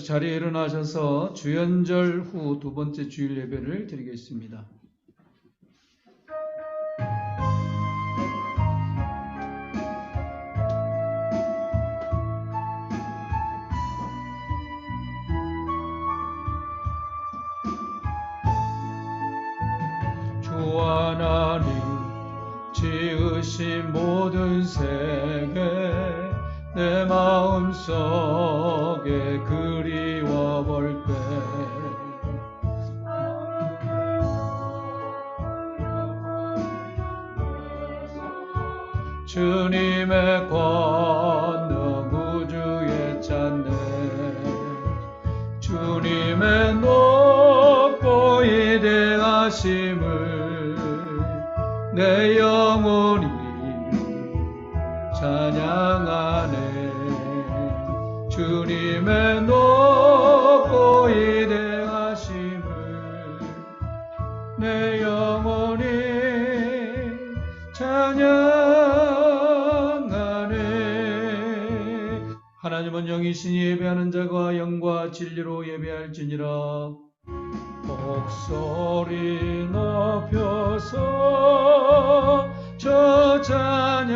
자리에 일어나셔서 주연절 후 두 번째 주일 예배를 드리겠습니다. 주 하나님 지으신 모든 세계 내 마음속에 그리워 볼 때 주님의 권능 우주에 찾네 주님의 높고 위대하심을 내 영혼이 찬양하네 주님의 높고 위대하심을 내 영혼이 찬양하네 하나님은 영이시니 예배하는 자가 영과 진리로 예배할지니라 목소리 높여서 저 찬양하여라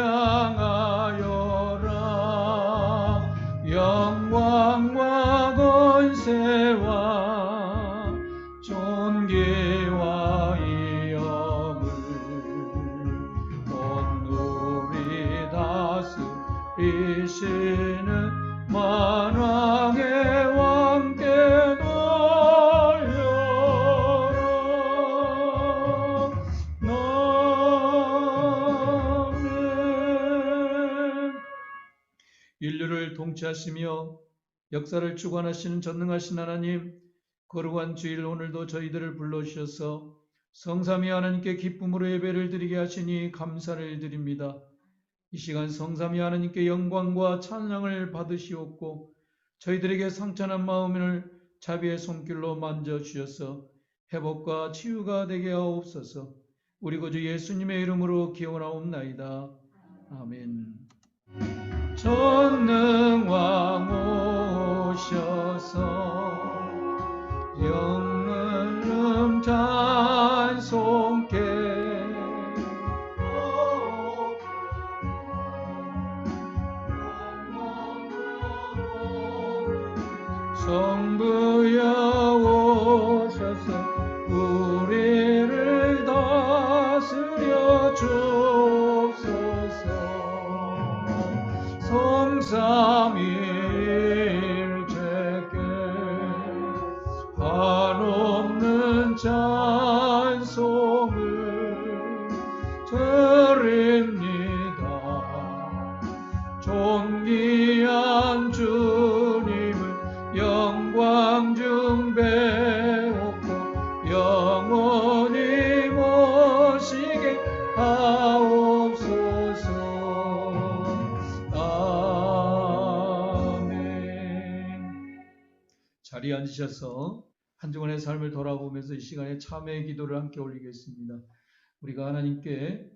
영광과 권세와 존귀와 위엄을 온누리 다스리시는 만왕의 왕께 인류를 통치하시며 역사를 주관하시는 전능하신 하나님 거룩한 주일 오늘도 저희들을 불러주셔서 성삼위 하나님께 기쁨으로 예배를 드리게 하시니 감사를 드립니다. 이 시간 성삼위 하나님께 영광과 찬양을 받으시옵고 저희들에게 상처난 마음을 자비의 손길로 만져주셔서 회복과 치유가 되게 하옵소서. 우리 구주 예수님의 이름으로 기원하옵나이다. 아멘. 전능왕 오셔서 영을 찬송케 성부여 오셔서 우리를 다스려 주옵소서. 성삼위일체께 한없는 찬송을 드립니다. 존귀한 주님을 영광 중배옵고 영원히 모시게 하옵소서. 자리에 앉으셔서 한 주간의 삶을 돌아보면서 이 시간에 참회의 기도를 함께 올리겠습니다. 우리가 하나님께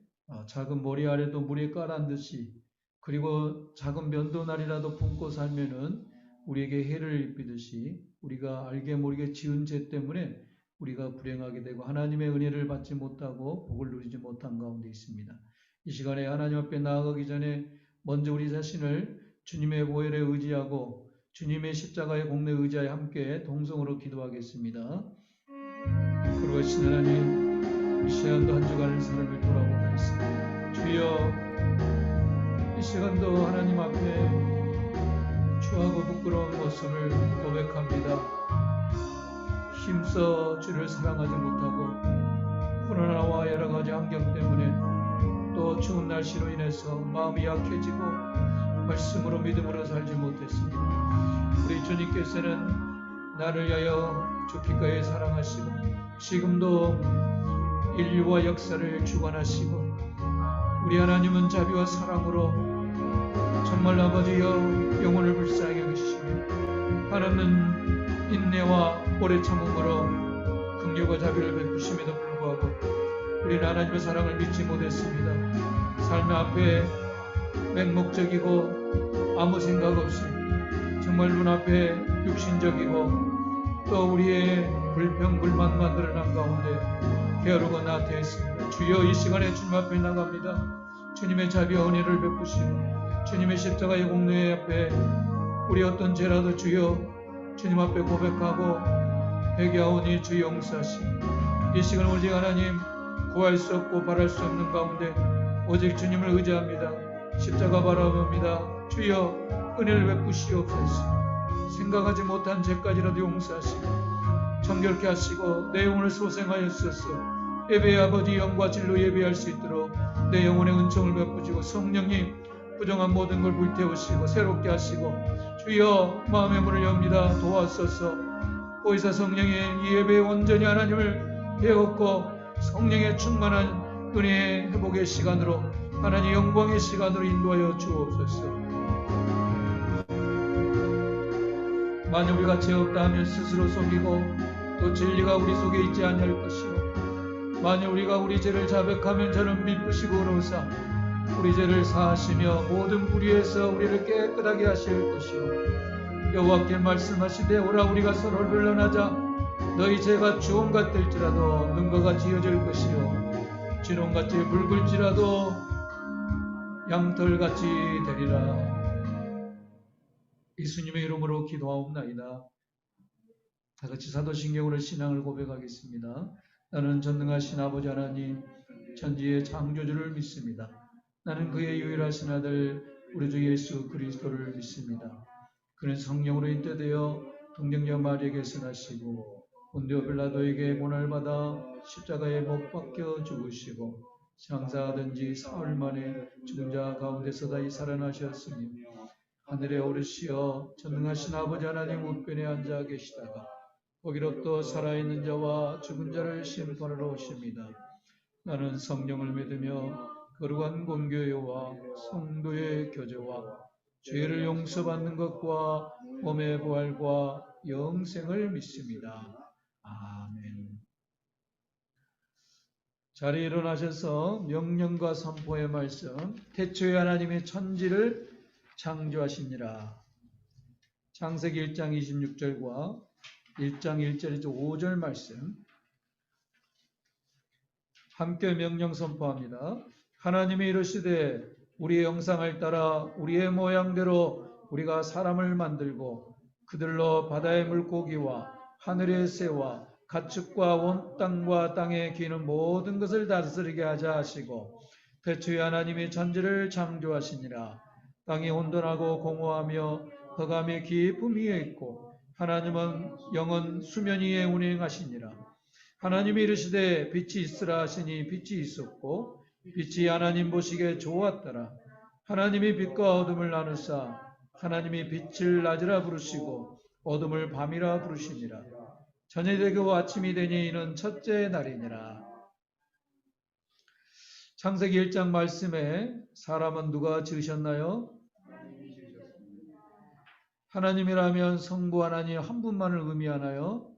작은 모래 아래도 물에 깔아앉듯이 그리고 작은 면도날이라도 품고 살면은 우리에게 해를 입히듯이 우리가 알게 모르게 지은 죄 때문에 우리가 불행하게 되고 하나님의 은혜를 받지 못하고 복을 누리지 못한 가운데 있습니다. 이 시간에 하나님 앞에 나아가기 전에 먼저 우리 자신을 주님의 보혈에 의지하고 주님의 십자가의 공로에 의지하여 함께 동성으로 기도하겠습니다. 그러신 하나님, 이 시간도 한 주간의 삶을 돌아보겠습니다. 주여, 이 시간도 하나님 앞에 추하고 부끄러운 모습을 고백합니다. 힘써 주를 사랑하지 못하고 코로나와 여러 가지 환경 때문에 또 추운 날씨로 인해서 마음이 약해지고 말씀으로 믿음으로 살지 못했습니다. 우리 주님께서는 나를 위하여 주피가에 사랑하시고 지금도 인류와 역사를 주관하시고 우리 하나님은 자비와 사랑으로 정말 아버지여 영혼을 불쌍히 여기시며 하나님은 인내와 오래 참음으로 긍휼과 자비를 베푸심에도 불구하고 우리는 하나님의 사랑을 믿지 못했습니다. 삶 앞에 맹목적이고 아무 생각 없이 정말 눈앞에 육신적이고 또 우리의 불평 불만만 드러난 가운데 게으르고 나태했습니다. 주여 이 시간에 주님 앞에 나갑니다. 주님의 자비와 은혜를 베푸시고 주님의 십자가의 공로의 앞에 우리 어떤 죄라도 주여 주님 앞에 고백하고 회개하오니 주 용서하시고 이 시간 오직 하나님 구할 수 없고 바랄 수 없는 가운데 오직 주님을 의지합니다. 십자가 바라봅니다. 주여 은혜를 베푸시옵소서. 생각하지 못한 죄까지라도 용서하시고 정결케 하시고 내 영혼을 소생하였소서. 예배의 아버지 영과 진로 예배할 수 있도록 내 영혼의 은총을 베푸시고 성령님 부정한 모든 걸 불태우시고 새롭게 하시고 주여 마음의 문을 엽니다. 도와소서. 보이사 성령의 이 예배에 온전히 하나님을 배웠고 성령의 충만한 은혜의 회복의 시간으로 하나님 영광의 시간으로 인도하여 주옵소서. 만약 우리가 죄 없다 하면 스스로 속이고 또 진리가 우리 속에 있지 아니할 것이요 만약 우리가 우리 죄를 자백하면 저는 미쁘시고 의로우사 우리 죄를 사하시며 모든 불의에서 우리를 깨끗하게 하실 것이요 여호와께 말씀하시되 오라 우리가 서로 변론하자 너희 죄가 주홍 같을지라도 눈과 같이 여질 것이요 진홍같이 붉을지라도 양털같이 되리라. 예수님의 이름으로 기도하옵나이다. 다같이 사도신경으로 신앙을 고백하겠습니다. 나는 전능하신 아버지 하나님 천지의 창조주를 믿습니다. 나는 그의 유일하신 아들 우리 주 예수 그리스도를 믿습니다. 그는 성령으로 인도되어 동정녀 마리에게서 나시고 본디오 빌라도에게 고난을 받아 십자가에 못 박혀 죽으시고 장사하든지 사흘 만에 죽은 자 가운데서 다시 살아나셨으니 하늘에 오르시어 전능하신 아버지 하나님 우편에 앉아 계시다가 거기로부터 살아있는 자와 죽은 자를 심판하러 오십니다. 나는 성령을 믿으며 거룩한 공교회와 성도의 교제와 죄를 용서받는 것과 몸의 부활과 영생을 믿습니다. 아멘. 자리에 일어나셔서 명령과 선포의 말씀 태초에 하나님의 천지를 창조하시니라. 창세기 1장 26절과 1장 1절에서 5절 말씀 함께 명령 선포합니다. 하나님이 이르시되 우리의 형상을 따라 우리의 모양대로 우리가 사람을 만들고 그들로 바다의 물고기와 하늘의 새와 가축과 온 땅과 땅에 기는 모든 것을 다스리게 하자 하시고 태초에 하나님이 천지를 창조하시니라. 땅이 혼돈하고 공허하며 흑암의 깊음 위에 있고 하나님은 영원 수면 위에 운행하시니라. 하나님이 이르시되 빛이 있으라 하시니 빛이 있었고 빛이 하나님 보시기에 좋았더라. 하나님이 빛과 어둠을 나누사 하나님이 빛을 낮이라 부르시고 어둠을 밤이라 부르시니라. 저녁이 되고 아침이 되니 이는 첫째 날이니라. 창세기 1장 말씀에 사람은 누가 지으셨나요? 하나님이라면 성부 하나님 한 분만을 의미하나요?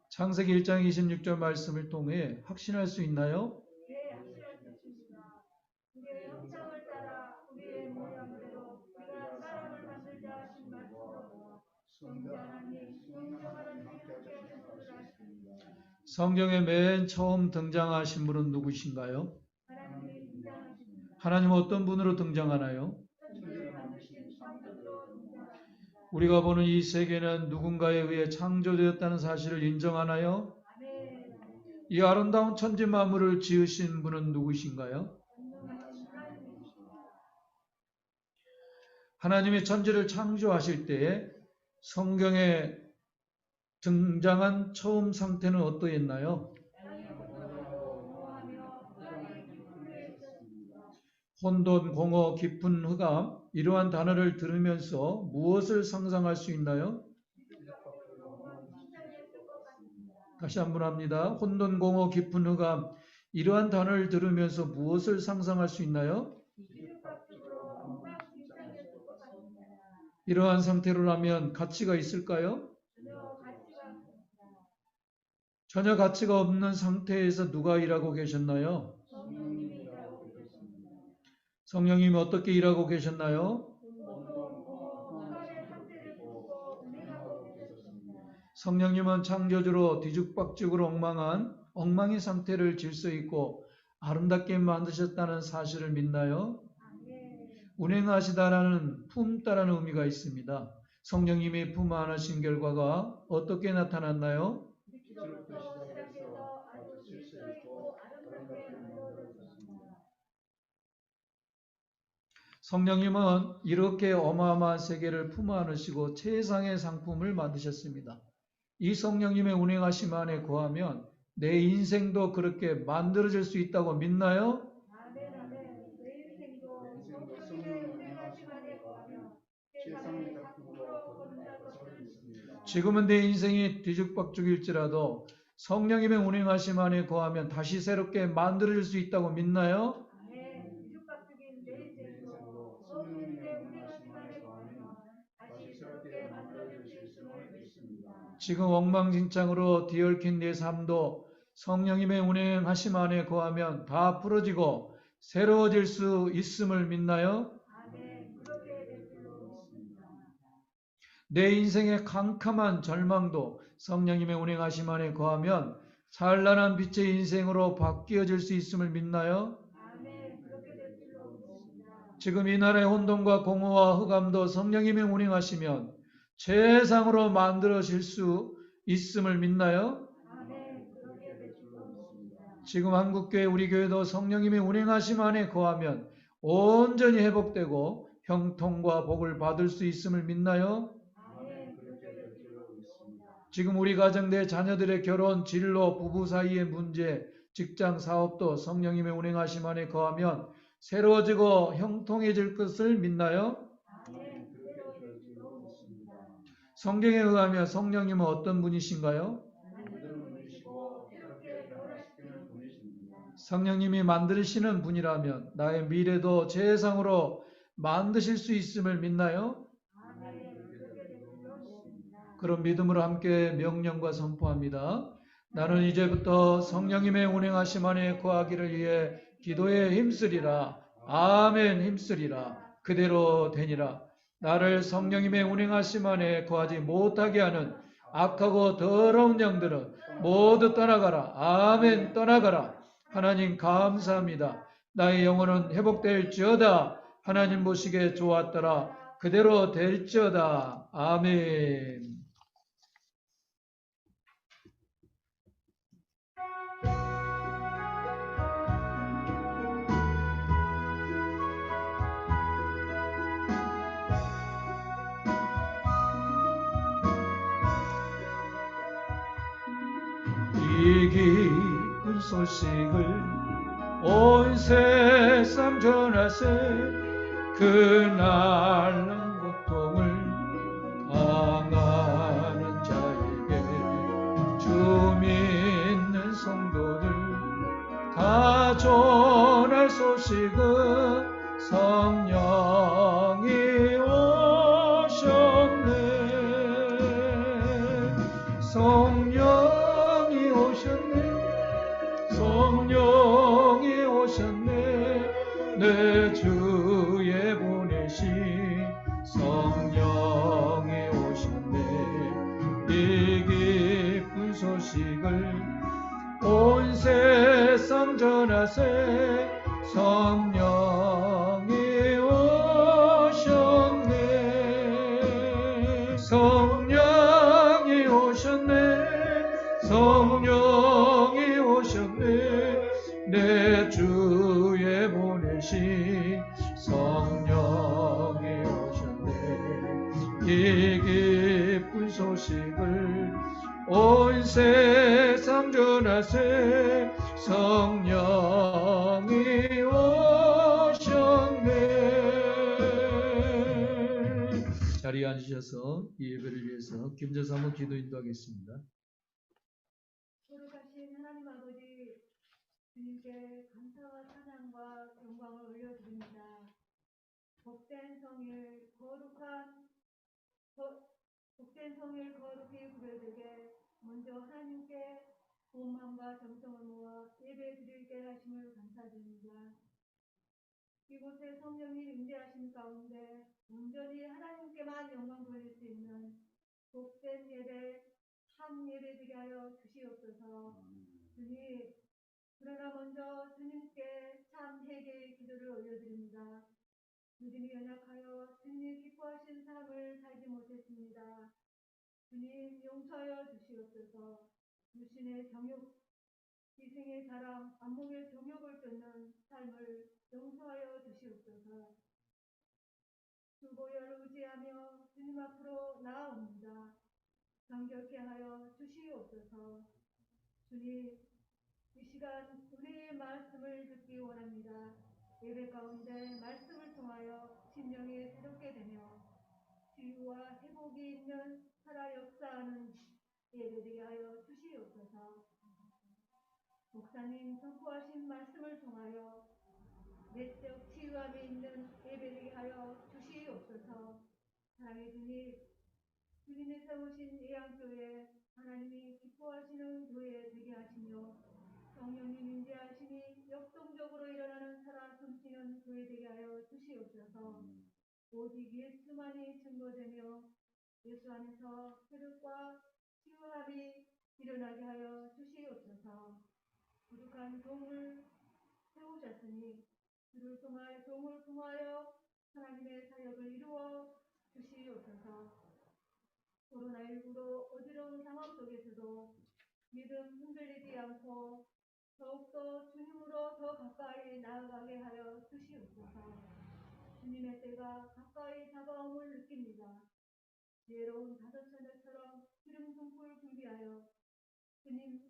창세기 1장 26절 말씀을 통해 확신할 수 있나요? 성경에 맨 처음 등장하신 분은 누구신가요? 하나님 어떤 분으로 등장하나요? 우리가 보는 이 세계는 누군가에 의해 창조되었다는 사실을 인정하나요? 이 아름다운 천지 만물을 지으신 분은 누구신가요? 하나님이 천지를 창조하실 때에 성경에 등장한 처음 상태는 어떠했나요? 혼돈, 공허, 깊은 흑암 이러한 단어를 들으면서 무엇을 상상할 수 있나요? 다시 한번 합니다. 혼돈, 공허, 깊은 흑암 이러한 단어를 들으면서 무엇을 상상할 수 있나요? 이러한 상태로라면 가치가 있을까요? 전혀 가치가 없는 상태에서 누가 일하고 계셨나요? 성령님이 어떻게 일하고 계셨나요? 성령님은 창조주로 뒤죽박죽으로 엉망한 엉망의 상태를 질서 있고 아름답게 만드셨다는 사실을 믿나요? 운행하시다라는 품다라는 의미가 있습니다. 성령님이 품 안으신 결과가 어떻게 나타났나요? 성령님은 이렇게 어마어마한 세계를 품 안으시고 최상의 상품을 만드셨습니다. 이 성령님의 운행하심 안에 거하면 내 인생도 그렇게 만들어질 수 있다고 믿나요? 지금은 내 인생이 뒤죽박죽일지라도 성령님의 운행하심 안에 거하면 다시 새롭게 만들어질 수 있다고 믿나요? 지금 엉망진창으로 뒤얽힌 내 삶도 성령님의 운행하심 안에 거하면 다 풀어지고 새로워질 수 있음을 믿나요? 내 인생의 캄캄한 절망도 성령님의 운행하심 안에 거하면 찬란한 빛의 인생으로 바뀌어질 수 있음을 믿나요? 지금 이 나라의 혼돈과 공허와 흑암도 성령님의 운행하시면 최상으로 만들어질 수 있음을 믿나요? 지금 한국교회 우리 교회도 성령님의 운행하심 안에 거하면 온전히 회복되고 형통과 복을 받을 수 있음을 믿나요? 지금 우리 가정 내 자녀들의 결혼, 진로, 부부 사이의 문제, 직장, 사업도 성령님의 운행하심 안에 거하면 새로워지고 형통해질 것을 믿나요? 성경에 의하면 성령님은 어떤 분이신가요? 성령님이 만드시는 분이라면 나의 미래도 최상으로 만드실 수 있음을 믿나요? 그런 믿음으로 함께 명령과 선포합니다. 나는 이제부터 성령님의 운행하심 안에 거하기를 위해 기도에 힘쓰리라. 아멘. 힘쓰리라. 그대로 되니라. 나를 성령님의 운행하심 안에 거하지 못하게 하는 악하고 더러운 영들은 모두 떠나가라. 아멘. 떠나가라. 하나님 감사합니다. 나의 영혼은 회복될지어다. 하나님 보시기에 좋았더라. 그대로 될지어다. 아멘. 이 기쁜 소식을 온 세상 전하세 그날은 고통을 당하는 자에게 주 믿는 성도들 다 전할 소식은 성령이 오셨네. 성령이 오셨네. 성령이 오셨네. 내 주에 보내신 성령이 오셨네. 이 기쁜 소식을 온 세상 전하세 성령이 오셨네. 성령이 오셨네. 성령이 오셨네. 내 주에 보내신 성령이 오셨네. 이 기쁜 소식을 온 세상 전하세 성령이 오셨네. 자리에 앉으셔서 이 예배를 위해서 김재사 한번 기도 인도하겠습니다. 거룩하신 하나님 아버지, 주님께 감사와 찬양과 영광을 올려드립니다. 복된 성일 거룩히 구별되게 먼저 하나님께 온 마음과 정성을 모아 예배 드리게 하심을 감사드립니다. 이곳에 성령님 임재하신 가운데 온전히 하나님께만 영광 돌릴 수 있는 복된 예배, 참 예배 되게 하여 주시옵소서. 주님, 그러나 먼저 주님께 참 회개의 기도를 올려드립니다. 믿음이 연약하여 주님이 기뻐하신 삶을 살지 못했습니다. 주님 용서하여 주시옵소서. 육신의 정욕, 이생의 자랑, 안목의 정욕을 쫓는 삶을 용서하여 주시옵소서. 주보혈 의지하며 주님 앞으로 나아옵니다. 정결케 하여 주시옵소서. 주님, 이 시간 우리의 말씀을 듣기 원합니다. 예배 가운데 말씀을 통하여 심령이 새롭게 되며 치유와 회복이 있는 살아 역사하는 예배되게 하여 주시옵소서. 목사님 선포하신 말씀을 통하여 내적 치유함이 있는 예배되게 하여 주시옵소서. 사랑의 주님, 주님이 세우신 예양교회 하나님이 기뻐하시는 교회 되게 하시며 성령님 임재하심이 역동적으로 일어나는 살아 숨쉬는 교회 되게 하여 주시옵소서. 오직 예수만이 증거되며 예수 안에서 회복과 치유함이 일어나게 하여 주시옵소서. 부족한 종을 세우셨으니 주를 통하여 종을 통하여 하나님의 사역을 이루어 주시옵소서. 코로나19로 어지러운 상황 속에서도 믿음 흔들리지 않고 더욱더 주님으로 더 가까이 나아가게 하여 주시옵소서. 주님의 때가 가까이 다가옴을 느낍니다. 지혜로운 다섯처녀처럼 기름 등불 준비하여 주님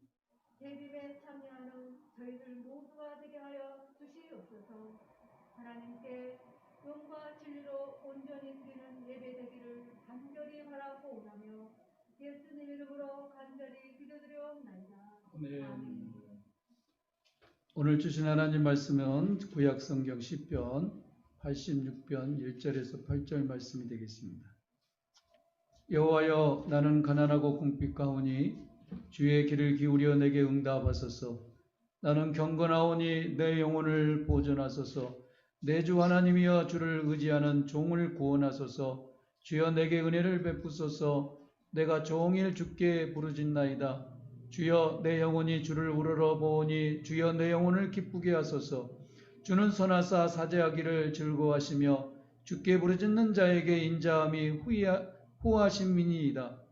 재림에 참여하는 저희들 모두가 되게 하여 주시옵소서. 하나님께 영과 진리로 온전히 드리는 예배 되기를 간절히 바라고 원하며 예수님 이름으로 간절히 기도드려옵나이다. 아멘. 오늘 주신 하나님 말씀은 구약 성경 시편 86편 1절에서 8절 말씀이 되겠습니다. 여호와여, 나는 가난하고 궁핍하오니 주의 귀를 기울여 내게 응답하소서. 나는 경건하오니 내 영혼을 보존하소서. 내 주 하나님이여, 주를 의지하는 종을 구원하소서. 주여 내게 은혜를 베푸소서. 내가 종일 주께 부르짖나이다. 주여 내 영혼이 주를 우러러 보오니 주여 내 영혼을 기쁘게 하소서. 주는 선하사 사죄하기를 즐거워하시며 주께 부르짖는 자에게 인자함이 후하심이니이다.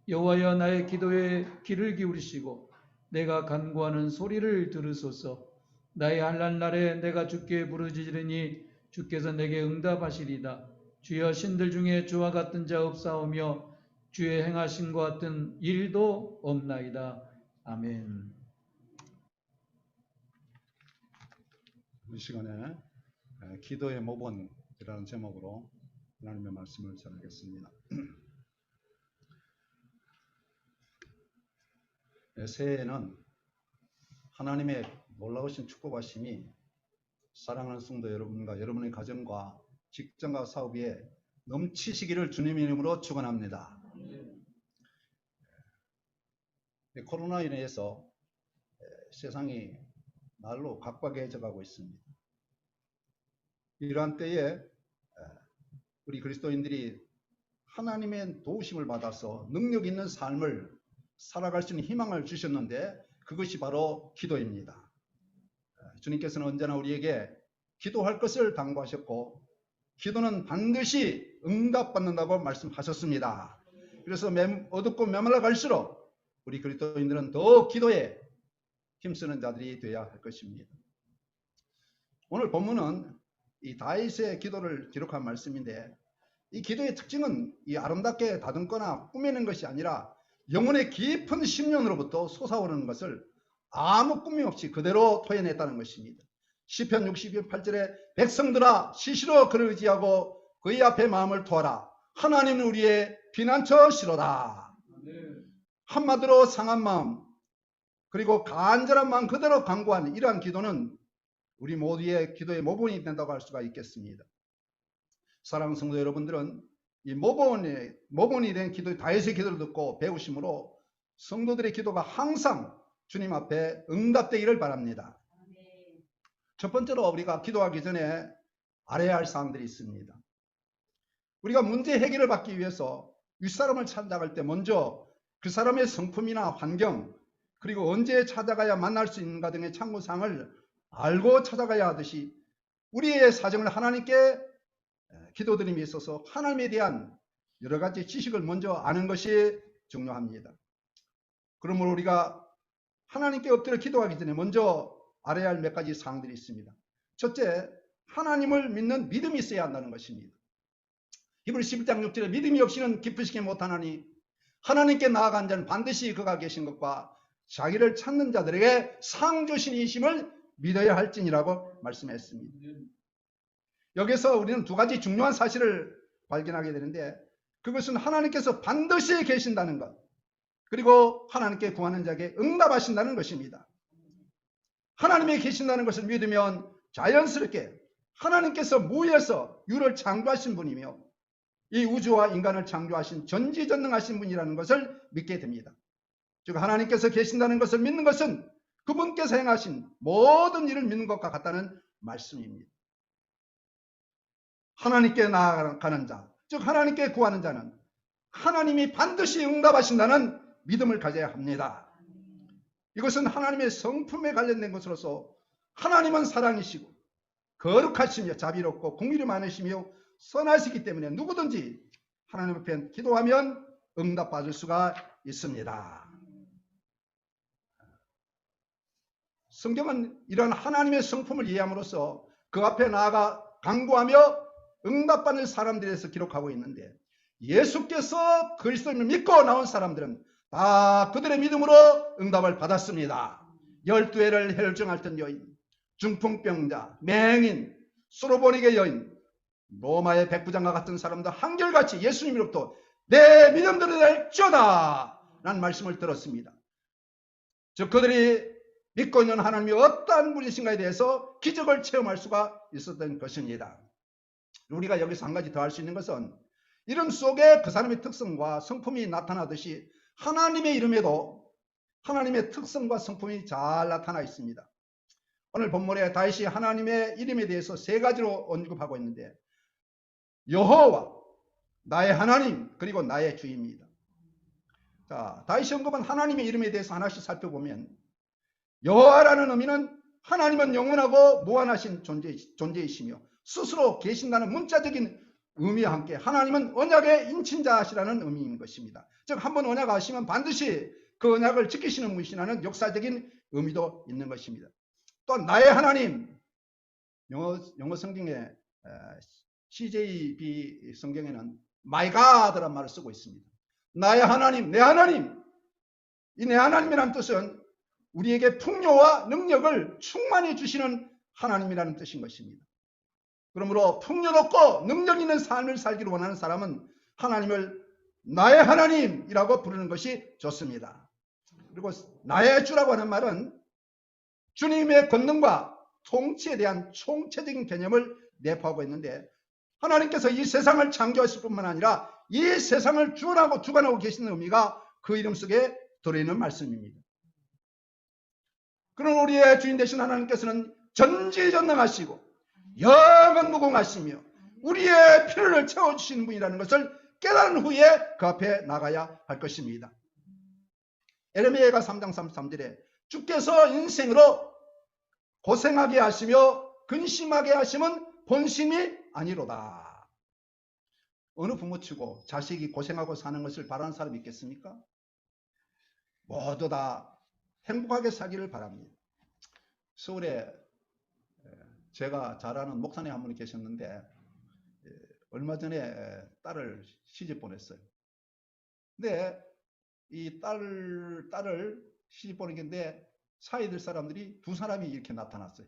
여호와여, 나의 기도에 귀를 기울이시고 내가 간구하는 소리를 들으소서. 나의 한란 날에 내가 주께 부르짖으리니 주께서 내게 응답하시리다. 주여, 신들 중에 주와 같은 자 없사오며 주의 행하신 것 같은 일도 없나이다. 아멘. 이 시간에 기도의 모본이라는 제목으로 하나님의 말씀을 전하겠습니다. 새해에는 하나님의 놀라우신 축복하심이 사랑하는 성도 여러분과 여러분의 가정과 직장과 사업 위에 넘치시기를 주님의 이름으로 축원합니다. 코로나로 인해서 세상이 날로 각박해져 가고 있습니다. 이러한 때에 우리 그리스도인들이 하나님의 도우심을 받아서 능력 있는 삶을 살아갈 수 있는 희망을 주셨는데 그것이 바로 기도입니다. 주님께서는 언제나 우리에게 기도할 것을 당부하셨고 기도는 반드시 응답받는다고 말씀하셨습니다. 그래서 어둡고 메말라 갈수록 우리 그리스도인들은 더 기도에 힘쓰는 자들이 되어야 할 것입니다. 오늘 본문은 이 다윗의 기도를 기록한 말씀인데 이 기도의 특징은 이 아름답게 다듬거나 꾸미는 것이 아니라 영혼의 깊은 심령으로부터 솟아오르는 것을 아무 꾸밈 없이 그대로 토해냈다는 것입니다. 시편 68절에 백성들아 시시로 그를 의지하고 그의 앞에 마음을 토하라. 하나님은 우리의 피난처시로다. 한마디로 상한 마음 그리고 간절한 마음 그대로 간구한 이러한 기도는 우리 모두의 기도의 모본이 된다고 할 수가 있겠습니다. 사랑하는 성도 여러분들은 이 모본이 된 기도, 다윗의 기도를 듣고 배우심으로 성도들의 기도가 항상 주님 앞에 응답되기를 바랍니다. 첫 번째로 우리가 기도하기 전에 알아야 할 사항들이 있습니다. 우리가 문제 해결을 받기 위해서 윗사람을 찾아갈 때 먼저 그 사람의 성품이나 환경, 그리고 언제 찾아가야 만날 수 있는가 등의 참고사항을 알고 찾아가야 하듯이 우리의 사정을 하나님께 기도드림에 있어서 하나님에 대한 여러 가지 지식을 먼저 아는 것이 중요합니다. 그러므로 우리가 하나님께 엎드려 기도하기 전에 먼저 알아야 할 몇 가지 사항들이 있습니다. 첫째, 하나님을 믿는 믿음이 있어야 한다는 것입니다. 히브리서 11장 6절에 믿음이 없이는 기쁘시게 못하나니 하나님께 나아간 자는 반드시 그가 계신 것과 자기를 찾는 자들에게 상 주시니심을 믿어야 할지니라고 말씀했습니다. 여기서 우리는 두 가지 중요한 사실을 발견하게 되는데, 그것은 하나님께서 반드시 계신다는 것, 그리고 하나님께 구하는 자에게 응답하신다는 것입니다. 하나님이 계신다는 것을 믿으면 자연스럽게 하나님께서 무에서 유를 창조하신 분이며 이 우주와 인간을 창조하신 전지전능하신 분이라는 것을 믿게 됩니다. 즉 하나님께서 계신다는 것을 믿는 것은 그분께서 행하신 모든 일을 믿는 것과 같다는 말씀입니다. 하나님께 나아가는 자, 즉 하나님께 구하는 자는 하나님이 반드시 응답하신다는 믿음을 가져야 합니다. 이것은 하나님의 성품에 관련된 것으로서 하나님은 사랑이시고 거룩하시며 자비롭고 긍휼이 많으시며 선하시기 때문에 누구든지 하나님 앞에 기도하면 응답받을 수가 있습니다. 성경은 이런 하나님의 성품을 이해함으로써 그 앞에 나아가 간구하며 응답받는 사람들에 대해서 기록하고 있는데, 예수께서 그리스도를 믿고 나온 사람들은 다 그들의 믿음으로 응답을 받았습니다. 12해를 혈증했던 여인, 중풍병자, 맹인, 수로보니게 여인, 로마의 백부장과 같은 사람도 한결같이 예수님으로부터 내 믿음대로 될지어다 라는 말씀을 들었습니다. 즉 그들이 믿고 있는 하나님이 어떠한 분이신가에 대해서 기적을 체험할 수가 있었던 것입니다. 우리가 여기서 한 가지 더 할 수 있는 것은 이름 속에 그 사람의 특성과 성품이 나타나듯이 하나님의 이름에도 하나님의 특성과 성품이 잘 나타나 있습니다. 오늘 본문에 다윗이 하나님의 이름에 대해서 세 가지로 언급하고 있는데, 여호와, 나의 하나님, 그리고 나의 주입니다. 자, 다윗이 언급한 하나님의 이름에 대해서 하나씩 살펴보면, 여호와라는 의미는 하나님은 영원하고 무한하신 존재이시며 스스로 계신다는 문자적인 의미와 함께 하나님은 언약의 인친자시라는 의미인 것입니다. 즉 한번 언약하시면 반드시 그 언약을 지키시는 분이시라는 역사적인 의미도 있는 것입니다. 또 나의 하나님, 영어 성경에 CJB 성경에는 My God라는 말을 쓰고 있습니다. 나의 하나님, 내 하나님. 이 내 하나님이라는 뜻은 우리에게 풍요와 능력을 충만히 주시는 하나님이라는 뜻인 것입니다. 그러므로 풍요롭고 능력 있는 삶을 살기를 원하는 사람은 하나님을 나의 하나님이라고 부르는 것이 좋습니다. 그리고 나의 주라고 하는 말은 주님의 권능과 통치에 대한 총체적인 개념을 내포하고 있는데, 하나님께서 이 세상을 창조하실 뿐만 아니라 이 세상을 주관하고 계시는 의미가 그 이름 속에 들어있는 말씀입니다. 그런 우리의 주인 되신 하나님께서는 전지전능하시고 영원무궁하시며 우리의 필요를 채워주시는 분이라는 것을 깨달은 후에 그 앞에 나가야 할 것입니다. 에레미야가 3장 33절에 주께서 인생으로 고생하게 하시며 근심하게 하심은 본심이 아니로다. 어느 부모치고 자식이 고생하고 사는 것을 바라는 사람이 있겠습니까? 모두 다 행복하게 살기를 바랍니다. 서울에 제가 잘 아는 목사님 한 분이 계셨는데 얼마 전에 딸을 시집 보냈어요. 근데 이 딸을 시집 보내는데 사이들 사람들이 두 사람이 이렇게 나타났어요.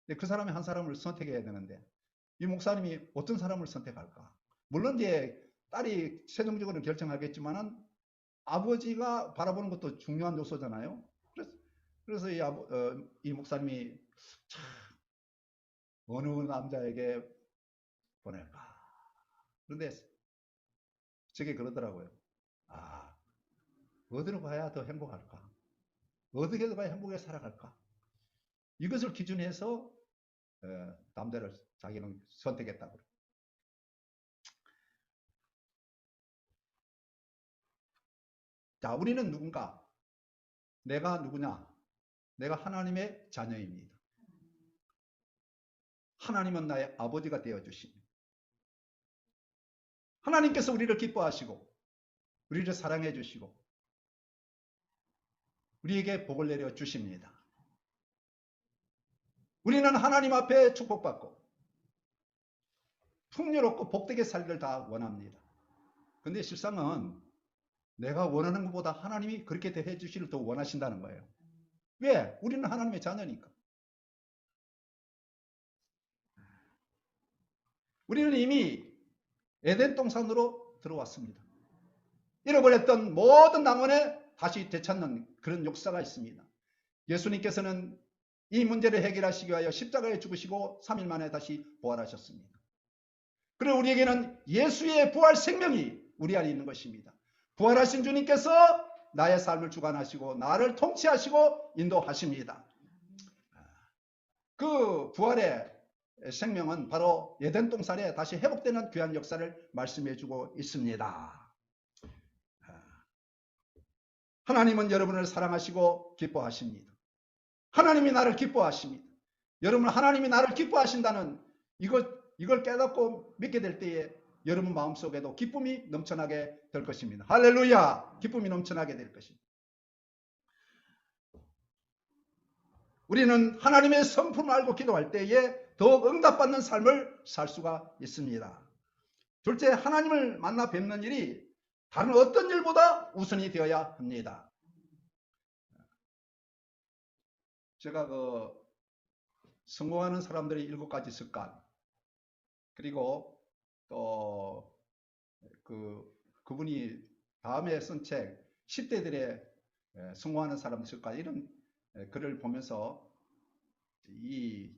근데 그 사람이 한 사람을 선택해야 되는데 이 목사님이 어떤 사람을 선택할까? 물론 이제 딸이 최종적으로 결정하겠지만은 아버지가 바라보는 것도 중요한 요소잖아요. 그래서 이 목사님이 참 어느 남자에게 보낼까? 그런데 저게 그러더라고요. 어디로 가야 더 행복할까? 어떻게 가야 행복하게 살아갈까? 이것을 기준해서 담대를 자기는 선택했다고. 자, 우리는 누군가? 내가 누구냐? 내가 하나님의 자녀입니다. 하나님은 나의 아버지가 되어주십니다. 하나님께서 우리를 기뻐하시고 우리를 사랑해 주시고 우리에게 복을 내려 주십니다. 우리는 하나님 앞에 축복받고 풍요롭고 복되게 살기를 다 원합니다. 근데 실상은 내가 원하는 것보다 하나님이 그렇게 대해 주시기를 더 원하신다는 거예요. 왜? 우리는 하나님의 자녀니까. 우리는 이미 에덴 동산으로 들어왔습니다. 잃어버렸던 모든 낙원에 다시 되찾는 그런 역사가 있습니다. 예수님께서는 이 문제를 해결하시기 위하여 십자가에 죽으시고 3일 만에 다시 부활하셨습니다. 그리고 우리에게는 예수의 부활 생명이 우리 안에 있는 것입니다. 부활하신 주님께서 나의 삶을 주관하시고 나를 통치하시고 인도하십니다. 그 부활의 생명은 바로 에덴 동산에 다시 회복되는 귀한 역사를 말씀해 주고 있습니다. 하나님은 여러분을 사랑하시고 기뻐하십니다. 하나님이 나를 기뻐하십니다. 여러분, 하나님이 나를 기뻐하신다는 이걸 깨닫고 믿게 될 때에 여러분 마음속에도 기쁨이 넘쳐나게 될 것입니다. 할렐루야! 기쁨이 넘쳐나게 될 것입니다. 우리는 하나님의 성품을 알고 기도할 때에 더욱 응답받는 삶을 살 수가 있습니다. 둘째, 하나님을 만나 뵙는 일이 다른 어떤 일보다 우선이 되어야 합니다. 제가 성공하는 사람들의 7가지 습관, 그리고 또 그분이 다음에 쓴 책 10대들의 성공하는 사람 습관, 이런 글을 보면서 이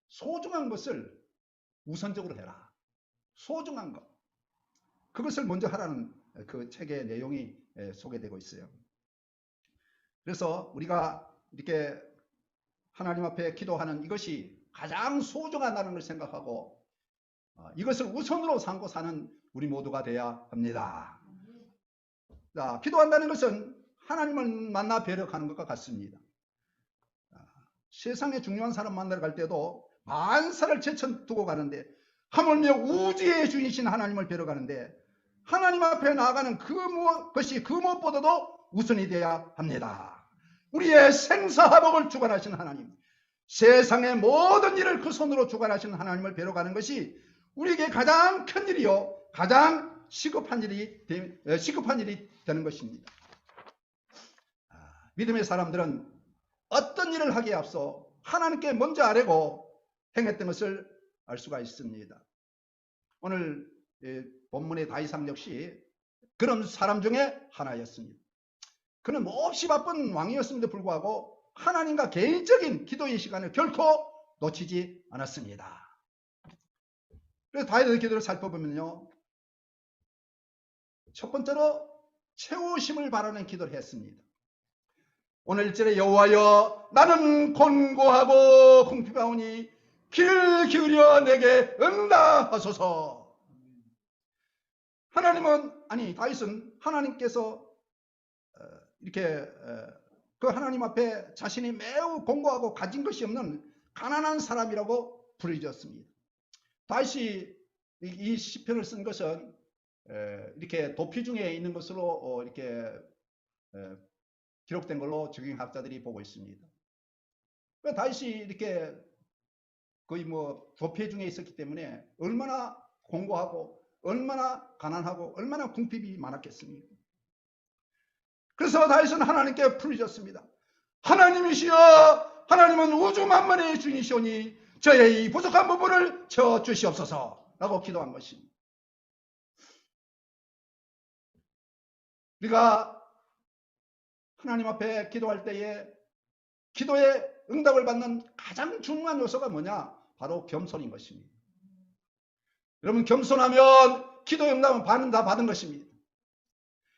소중한 것을 우선적으로 해라. 소중한 것. 그것을 먼저 하라는 그 책의 내용이 소개되고 있어요. 그래서 우리가 이렇게 하나님 앞에 기도하는 이것이 가장 소중하다는 걸 생각하고 이것을 우선으로 삼고 사는 우리 모두가 되어야 합니다. 자, 기도한다는 것은 하나님을 만나 뵈러 가는 것과 같습니다. 세상에 중요한 사람 만나러 갈 때도 만사를 제쳐두고 가는데 하물며 우주의 주이신 하나님을 뵈러 가는데 하나님 앞에 나아가는 그것이 그 무엇보다도 우선이 되어야 합니다. 우리의 생사화복을 주관하시는 하나님, 세상의 모든 일을 그 손으로 주관하시는 하나님을 뵈러 가는 것이 우리에게 가장 큰 일이요 가장 시급한 일이 되는 것입니다. 믿음의 사람들은 어떤 일을 하기에 앞서 하나님께 먼저 아뢰고 행했던 것을 알 수가 있습니다. 오늘 본문의 다윗왕 역시 그런 사람 중에 하나였습니다. 그는 몹시 바쁜 왕이었음에도 불구하고 하나님과 개인적인 기도의 시간을 결코 놓치지 않았습니다. 그래서 다윗의 기도를 살펴보면요, 첫 번째로 채우심을 바라는 기도를 했습니다. 오늘 1절에 여호와여 나는 곤고하고 궁핍하오니 귀를 기울여 내게 응답하소서. 다윗은 하나님께서 이렇게 그 하나님 앞에 자신이 매우 공고하고 가진 것이 없는 가난한 사람이라고 부르짖었습니다. 다윗이 이 시편을 쓴 것은 이렇게 도피 중에 있는 것으로 이렇게 기록된 걸로 적용학자들이 보고 있습니다. 다윗이 이렇게 거의 도피 중에 있었기 때문에 얼마나 공고하고 얼마나 가난하고 얼마나 궁핍이 많았겠습니까? 그래서 다윗은 하나님께 부르짖었습니다. 하나님이시여, 하나님은 우주 만물의 주인이시오니 저의 이 부족한 부분을 채워주시옵소서 라고 기도한 것입니다. 우리가 하나님 앞에 기도할 때에 기도의 응답을 받는 가장 중요한 요소가 뭐냐? 바로 겸손인 것입니다. 여러분, 겸손하면 기도의 응답은 다 받은 것입니다.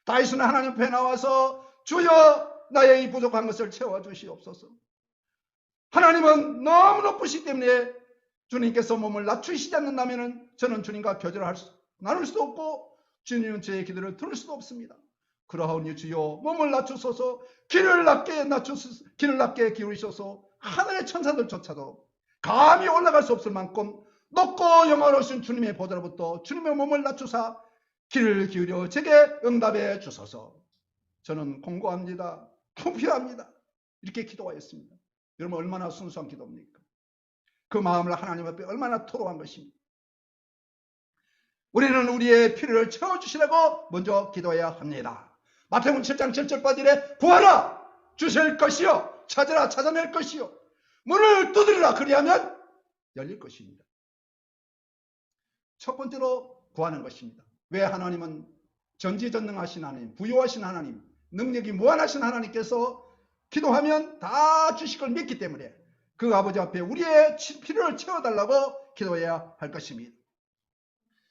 다윗은 하나님 앞에 나와서 주여 나의 이 부족한 것을 채워주시옵소서. 하나님은 너무 높으시기 때문에 주님께서 몸을 낮추시지 않는다면 저는 주님과 교제를 나눌 수도 없고 주님은 저의 기도를 들을 수도 없습니다. 그러하오니 주여 몸을 낮추소서, 길을 낮게 기울이셔서 하늘의 천사들조차도 감히 올라갈 수 없을 만큼 높고 영화로우신 주님의 보좌로부터 주님의 몸을 낮추사 길을 기울여 제게 응답해 주소서. 저는 공고합니다. 부필합니다. 이렇게 기도하였습니다. 여러분 얼마나 순수한 기도입니까? 그 마음을 하나님 앞에 얼마나 토로한 것입니까? 우리는 우리의 필요를 채워주시라고 먼저 기도해야 합니다. 마태복음 7장 7절까지 이래 구하라 주실 것이요 찾으라 찾아낼 것이요 문을 두드리라 그리하면 열릴 것입니다. 첫 번째로 구하는 것입니다. 왜? 하나님은 전지전능하신 하나님, 부유하신 하나님, 능력이 무한하신 하나님께서 기도하면 다 주실 걸 믿기 때문에 그 아버지 앞에 우리의 필요를 채워달라고 기도해야 할 것입니다.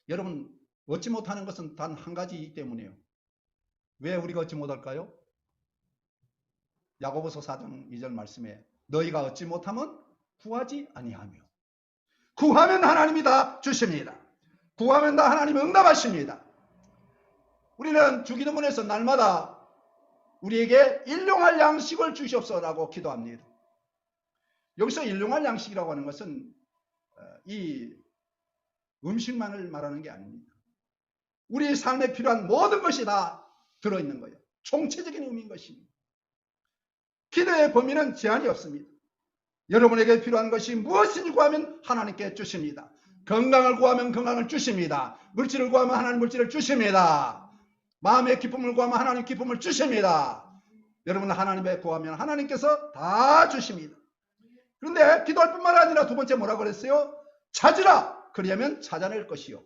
여러분 얻지 못하는 것은 단 한 가지이기 때문이에요. 왜 우리가 얻지 못할까요? 야고보서 4장 2절 말씀에 너희가 얻지 못하면 구하지 아니하며 구하면 하나님이 다 주십니다. 구하면 다 하나님이 응답하십니다. 우리는 주기도문에서 날마다 우리에게 일용할 양식을 주시옵소서라고 기도합니다. 여기서 일용할 양식이라고 하는 것은 이 음식만을 말하는 게 아닙니다. 우리 삶에 필요한 모든 것이 다 들어있는 거예요. 총체적인 의미인 것입니다. 기도의 범위는 제한이 없습니다. 여러분에게 필요한 것이 무엇인지 구하면 하나님께 주십니다. 건강을 구하면 건강을 주십니다. 물질을 구하면 하나님 물질을 주십니다. 마음의 기쁨을 구하면 하나님 기쁨을 주십니다. 여러분 하나님의 구하면 하나님께서 다 주십니다. 그런데 기도할 뿐만 아니라 두 번째 뭐라고 그랬어요? 찾으라 그리하면 찾아낼 것이요.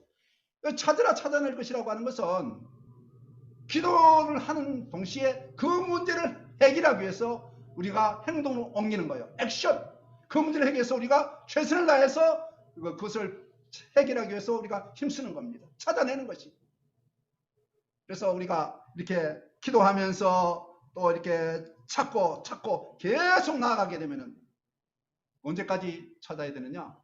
찾으라 찾아낼 것이라고 하는 것은 기도를 하는 동시에 그 문제를 해결하기 위해서 우리가 행동을 옮기는 거예요. 액션. 그 문제를 해결해서 위해서 우리가 최선을 다해서 그것을 해결하기 위해서 우리가 힘쓰는 겁니다. 찾아내는 것이. 그래서 우리가 이렇게 기도하면서 또 이렇게 찾고 계속 나아가게 되면은 언제까지 찾아야 되느냐?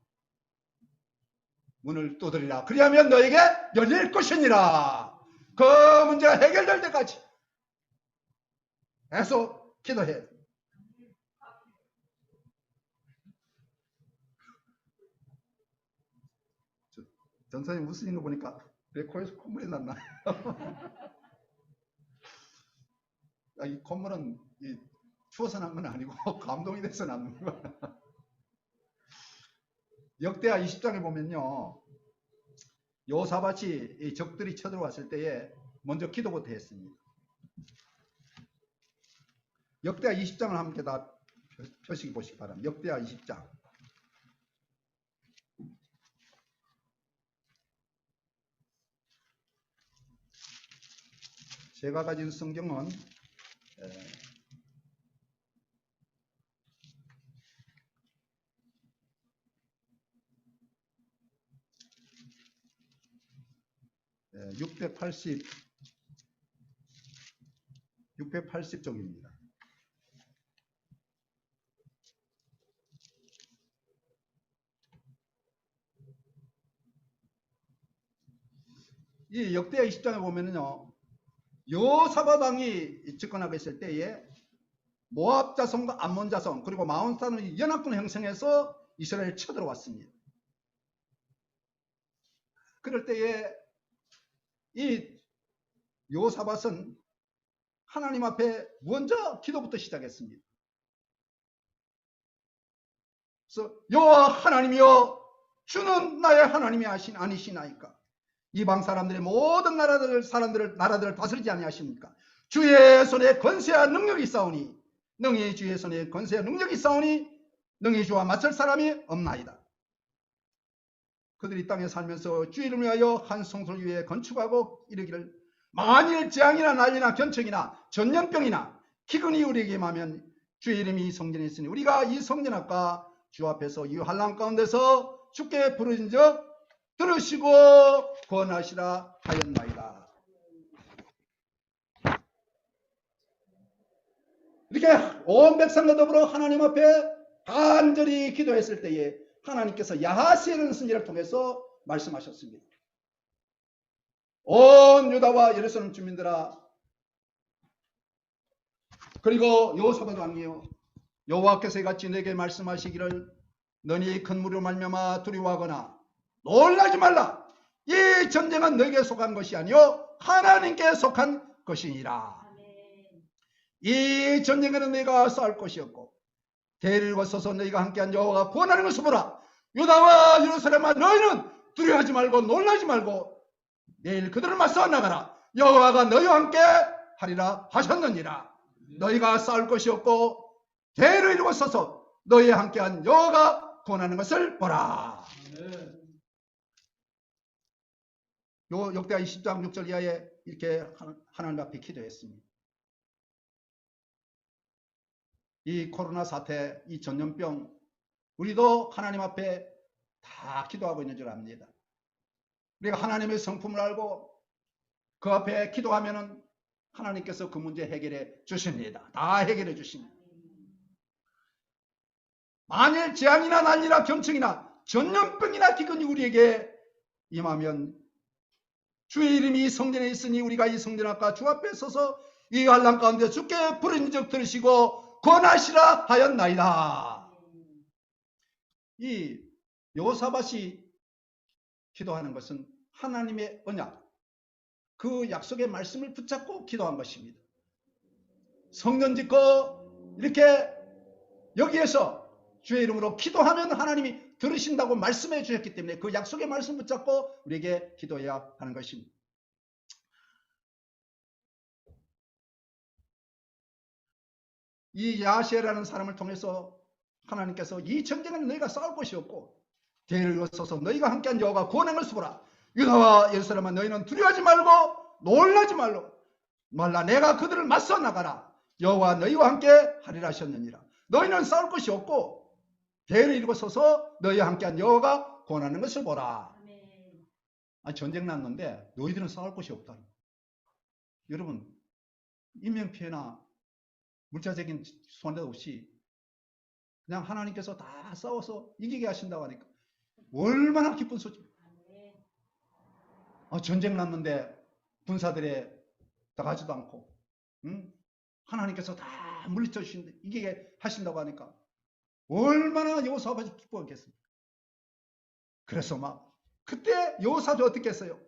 문을 두드리라. 그리하면 너에게 열릴 것이니라. 그 문제가 해결될 때까지 계속 기도해. 전사님 웃으시는 거 보니까 내 코에서 콧물이 났나? 이 콧물은 추워서 난 건 아니고 감동이 돼서 나는 거야. 역대하 20장에 보면요, 여호사밧이 적들이 쳐들어왔을 때에 먼저 기도부터 했습니다. 역대하 20장을 함께 다 표시해 보시기 바랍니다. 역대하 20장. 제가 가진 성경은 680쪽입니다. 이 역대하 20장에 보면은요, 여호사밧 왕이 집권하고 있을 때에 모압 자손과 암몬 자손 그리고 마온 사람이 연합군을 형성해서 이스라엘에 쳐들어왔습니다. 그럴 때에 이 여호사밧은 하나님 앞에 먼저 기도부터 시작했습니다. 그래서 여호와 하나님이여 주는 나의 하나님이 아니시나이까? 이방 사람들의 모든 나라들을 다스리지 아니하십니까? 주의 손에 권세와 능력이 있사오니 능히 주의 손에 권세와 능력이 있사오니 능히 주와 맞설 사람이 없나이다. 그들이 땅에 살면서 주의 이름을 위하여 한 성소를 위해 건축하고 이르기를 만일 재앙이나 난리나 견청이나 전염병이나 기근이 우리에게 임하면 주의 이름이 이 성전에 있으니 우리가 이 성전 앞과 주 앞에서 이 환난 가운데서 주께 부르짖은 적 들으시고 구원하시라 하였나이다. 이렇게 온 백성과 더불어 하나님 앞에 간절히 기도했을 때에 하나님께서 야하시라는 선지자를 통해서 말씀하셨습니다. 온 유다와 예루살렘 주민들아, 그리고 여호사밧 왕이여, 여호와께서 이같이 내게 말씀하시기를 너니 큰 무리로 말미암아 두려워하거나 놀라지 말라. 이 전쟁은 너에게 속한 것이 아니요 하나님께 속한 것이니라. 이 전쟁에는 너희가 싸울 것이었고 대를 거쳐서 너희가 함께한 여호와가 구원하는 것을 보라. 유다와 예루살렘아, 너희는 두려워하지 말고 놀라지 말고 내일 그들을 맞서 나가라. 여호와가 너희와 함께 하리라 하셨느니라. 너희가 싸울 것이 없고 대를 이루고 서서 너희와 함께한 여호와가 구원하는 것을 보라. 요 역대하 20장 6절 이하에 이렇게 하나님 앞에 기도했습니다. 이 코로나 사태, 이 전염병, 우리도 하나님 앞에 다 기도하고 있는 줄 압니다. 우리가 하나님의 성품을 알고 그 앞에 기도하면은 하나님께서 그 문제 해결해 주십니다. 다 해결해 주십니다. 만일 재앙이나 난리나 병청이나 전염병이나 기근이 우리에게 임하면 주의 이름이 성전에 있으니 우리가 이 성전 앞과 주 앞에 서서 이 환난 가운데 주께 부르짖은 적 들으시고 권하시라 하였나이다. 이 여호사밧이 기도하는 것은 하나님의 언약, 그 약속의 말씀을 붙잡고 기도한 것입니다. 성전 짓고 이렇게 여기에서 주의 이름으로 기도하면 하나님이 들으신다고 말씀해 주셨기 때문에 그 약속의 말씀 붙잡고 우리에게 기도해야 하는 것입니다. 이 야시라는 사람을 통해서 하나님께서 이 전쟁은 너희가 싸울 것이 없고 대를 거쳐서 너희가 함께한 여호와가 구원한 것을 보라. 유다와 예루살렘아, 너희는 두려워하지 말고 놀라지 말라. 내가 그들을 맞서 나가라. 여호와 너희와 함께 하리라 하셨느니라. 너희는 싸울 것이 없고 대를 이루고 서서 너희와 함께한 여호와가 구원하는 것을 보라. 전쟁 났는데 너희들은 싸울 것이 없다. 여러분, 인명피해나 물자적인 손해 없이 그냥 하나님께서 다 싸워서 이기게 하신다고 하니까 얼마나 기쁜 소식입니까? 전쟁 났는데 군사들에 나가지도 않고 하나님께서 다 물리쳐 주신다, 이기게 하신다고 하니까 얼마나 여호사밧이 기뻐했겠습니까? 그래서 막 그때 여호사밧이 어떻게 했어요?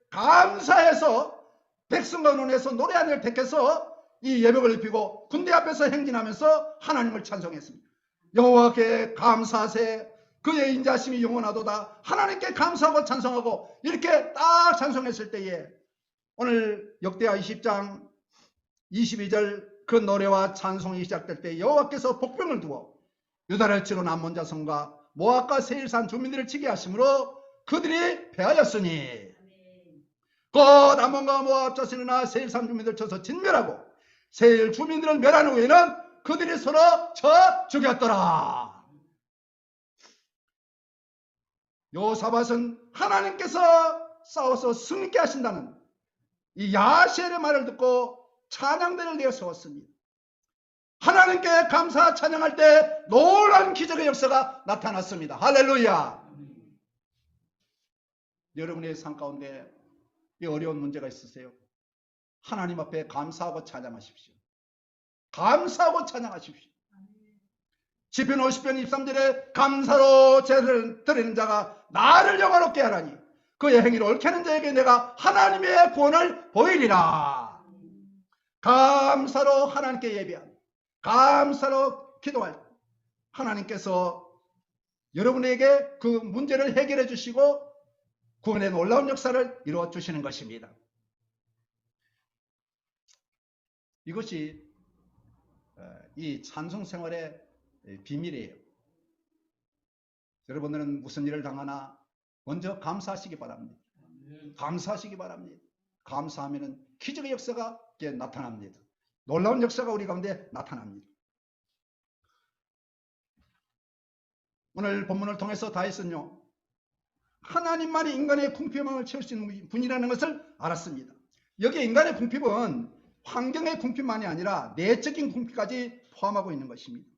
감사해서 백성과 의논해서 노래 한 곡을 택해서 이 예배를 입히고 군대 앞에서 행진하면서 하나님을 찬송했습니다. 여호와께 감사하세, 그의 인자심이 영원하도다. 하나님께 감사하고 찬송하고 이렇게 딱 찬송했을 때에 오늘 역대하 20장 22절 그 노래와 찬송이 시작될 때 여호와께서 복병을 두어 유다를 치러 남몬 자손과 모압과 세일산 주민들을 치게 하심으로 그들이 패하였으니 곧 아몬과 모압 자손이나 세일산 주민들을 쳐서 진멸하고 세일 주민들을 멸한 후에는 그들이 서로 쳐 죽였더라. 여호사밧은 하나님께서 싸워서 승리케 하신다는 이 야시엘의 말을 듣고 찬양대를 내어 세웠습니다. 하나님께 감사 찬양할 때 놀라운 기적의 역사가 나타났습니다. 할렐루야. 여러분의 삶 가운데 이 어려운 문제가 있으세요? 하나님 앞에 감사하고 찬양하십시오. 감사하고 찬양하십시오. 시편 50편 23절에 감사로 제를 드리는 자가 나를 영화롭게 하라니 그의 행위를 옳게 하는 자에게 내가 하나님의 구원을 보이리라. 감사로 하나님께 예배하고 감사로 기도할 때 하나님께서 여러분에게 그 문제를 해결해 주시고 구원의 놀라운 역사를 이루어 주시는 것입니다. 이것이 이 찬송 생활의 비밀이에요. 여러분들은 무슨 일을 당하나 먼저 감사하시기 바랍니다. 감사하시기 바랍니다. 감사하면 기적의 역사가 나타납니다. 놀라운 역사가 우리 가운데 나타납니다. 오늘 본문을 통해서 다윗은요, 하나님만이 인간의 궁핍함을 채울 수 있는 분이라는 것을 알았습니다. 여기에 인간의 궁핍은 환경의 궁핍만이 아니라 내적인 궁핍까지 포함하고 있는 것입니다.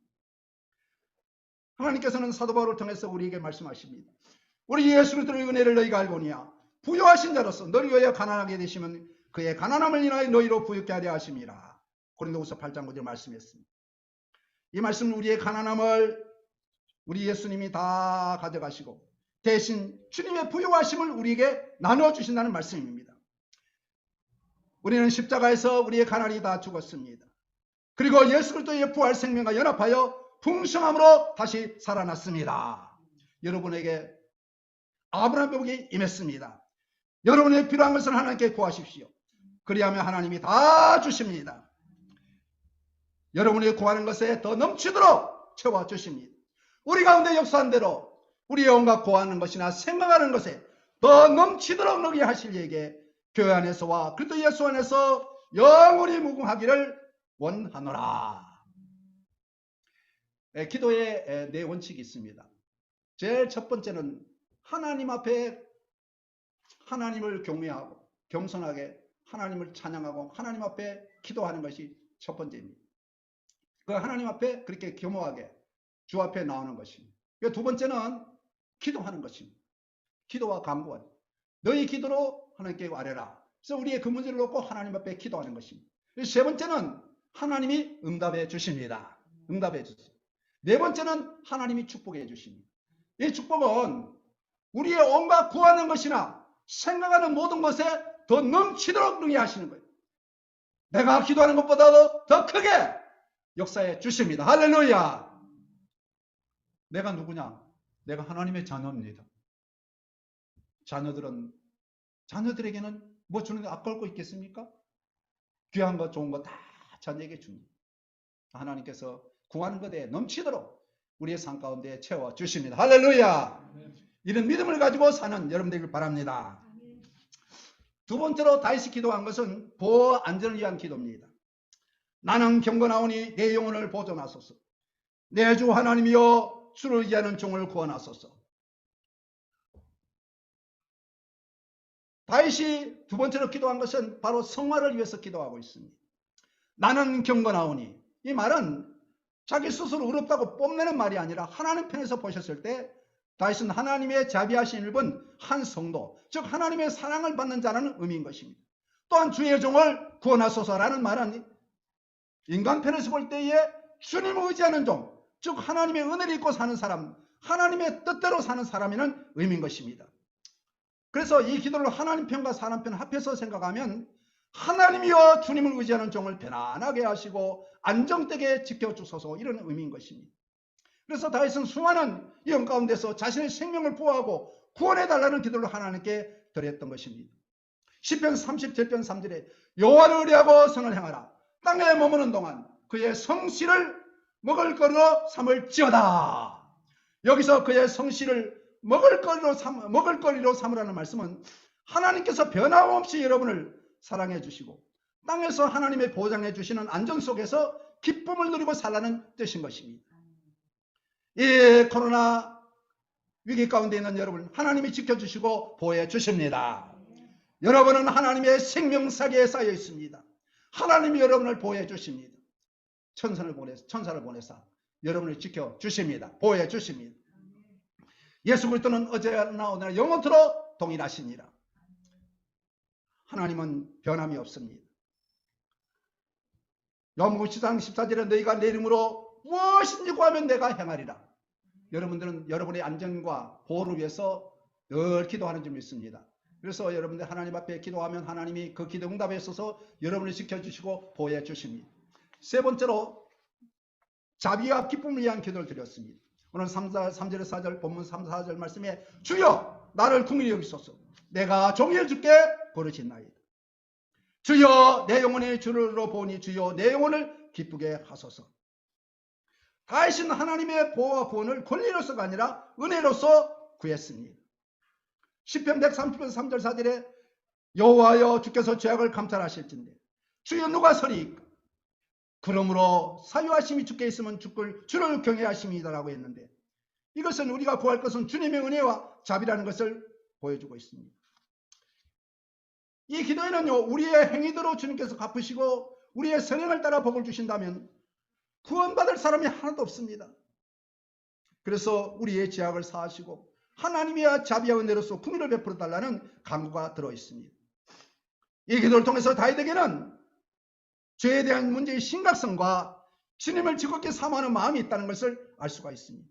하나님께서는 사도 바울을 통해서 우리에게 말씀하십니다. 우리 예수 그리스도의 은혜를 너희가 알고니야. 부유하신 자로서 너를 위하여 가난하게 되시면 그의 가난함을 인하여 너희로 부유케 하려 하심이라. 고린도후서 8장 9절 말씀했습니다. 이 말씀은 우리의 가난함을 우리 예수님이 다 가져가시고 대신 주님의 부유하심을 우리에게 나눠주신다는 말씀입니다. 우리는 십자가에서 우리의 가난이 다 죽었습니다. 그리고 예수 그리스도의 부활 생명과 연합하여 풍성함으로 다시 살아났습니다. 여러분에게 아브라함 복이 임했습니다. 여러분의 필요한 것을 하나님께 구하십시오. 그리하면 하나님이 다 주십니다. 여러분이 구하는 것에 더 넘치도록 채워주십니다. 우리 가운데 역사한 대로 우리의 온갖 구하는 것이나 생각하는 것에 더 넘치도록 너게 하실 이에게 교회 안에서와 그리스도 예수 안에서 영원히 무궁하기를 원하노라. 기도의 네 원칙이 있습니다. 제일 첫 번째는 하나님 앞에 하나님을 경외하고 겸손하게 하나님을 찬양하고 하나님 앞에 기도하는 것이 첫 번째입니다. 그 하나님 앞에 그렇게 겸허하게 주 앞에 나오는 것입니다. 두 번째는 기도하는 것입니다. 기도와 간구한 너희 기도로 하나님께 아뢰라. 그래서 우리의 그 문제를 놓고 하나님 앞에 기도하는 것입니다. 세 번째는 하나님이 응답해 주십니다. 응답해 주세요. 네 번째는 하나님이 축복해 주십니다. 이 축복은 우리의 온갖 구하는 것이나 생각하는 모든 것에 더 넘치도록 능히 하시는 거예요. 내가 기도하는 것보다도 더 크게 역사해 주십니다. 할렐루야. 내가 누구냐? 내가 하나님의 자녀입니다. 자녀들에게는 뭐 주는 게 아까울 있겠습니까? 귀한 거 좋은 거 다 자녀에게 줍니다. 하나님께서 구하는 것에 넘치도록 우리의 삶 가운데 채워 주십니다. 할렐루야. 이런 믿음을 가지고 사는 여러분 되길 바랍니다. 두 번째로 다윗이 기도한 것은 보호 안전을 위한 기도입니다. 나는 경건하오니 내 영혼을 보존하소서. 내 주 하나님이여 주를 위하는 종을 구원하소서. 다윗이 두 번째로 기도한 것은 바로 성화를 위해서 기도하고 있습니다. 나는 경건하오니, 이 말은 자기 스스로 의롭다고 뽐내는 말이 아니라 하나님 편에서 보셨을 때 다윗은 하나님의 자비하신 일본 한 성도, 즉 하나님의 사랑을 받는 자라는 의미인 것입니다. 또한 주의 종을 구원하소서라는 말은 인간 편에서 볼 때에 주님을 의지하는 종, 즉 하나님의 은혜를 입고 사는 사람, 하나님의 뜻대로 사는 사람이라는 의미인 것입니다. 그래서 이 기도를 하나님 편과 사람 편 합해서 생각하면 하나님이여 주님을 의지하는 종을 편안하게 하시고 안정되게 지켜주소서, 이런 의미인 것입니다. 그래서 다윗은 수많은 영 가운데서 자신의 생명을 보호하고 구원해달라는 기도를 하나님께 드렸던 것입니다. 시편 37편 3절에 여호와를 의뢰하고 선을 행하라. 땅에 머무는 동안 그의 성실을 먹을거리로 삼을지어다. 여기서 그의 성실을 먹을거리로 삼으라는 말씀은 하나님께서 변함없이 여러분을 사랑해 주시고 땅에서 하나님의 보장해 주시는 안전 속에서 기쁨을 누리고 살라는 뜻인 것입니다. 이 코로나 위기 가운데 있는 여러분, 하나님이 지켜주시고 보호해 주십니다. 여러분은 하나님의 생명사기에 쌓여 있습니다. 하나님이 여러분을 보호해 주십니다. 천사를 보내사 여러분을 지켜주십니다. 보호해 주십니다. 예수 그리스도는 어제나 오늘 영원토록 동일하시니라. 하나님은 변함이 없습니다. 요한복음 10장 14절에 너희가 내 이름으로 무엇인지 구하면 내가 행하리라. 여러분들은 여러분의 안전과 보호를 위해서 늘 기도하는 줄 믿습니다. 그래서 여러분들 하나님 앞에 기도하면 하나님이 그 기도 응답에 있어서 여러분을 지켜주시고 보호해 주십니다. 세 번째로 자비와 기쁨을 위한 기도를 드렸습니다. 오늘 3절에 4절 본문 3, 4절 말씀에 주여 나를 긍휼히 여기소서. 내가 종일 주께 버르짖나이다. 주여 내 영혼이 주로 보니 주여 내 영혼을 기쁘게 하소서. 다윗은 하나님의 보호와 구원을 권리로서가 아니라 은혜로서 구했습니다. 시편 130편 3절 4절에 여호와여 주께서 죄악을 감찰하실진대 주여 누가 서리이까. 그러므로 사유하심이 주께 있으면 주를 경외하심이다라고 했는데, 이것은 우리가 구할 것은 주님의 은혜와 자비라는 것을 보여주고 있습니다. 이 기도에는요, 우리의 행위대로 주님께서 갚으시고 우리의 선행을 따라 복을 주신다면 구원받을 사람이 하나도 없습니다. 그래서 우리의 죄악을 사하시고 하나님의 자비와 은혜로서 긍휼을 베풀어 달라는 간구가 들어있습니다. 이 기도를 통해서 다윗에게는 죄에 대한 문제의 심각성과 주님을 즐겁게 사모하는 마음이 있다는 것을 알 수가 있습니다.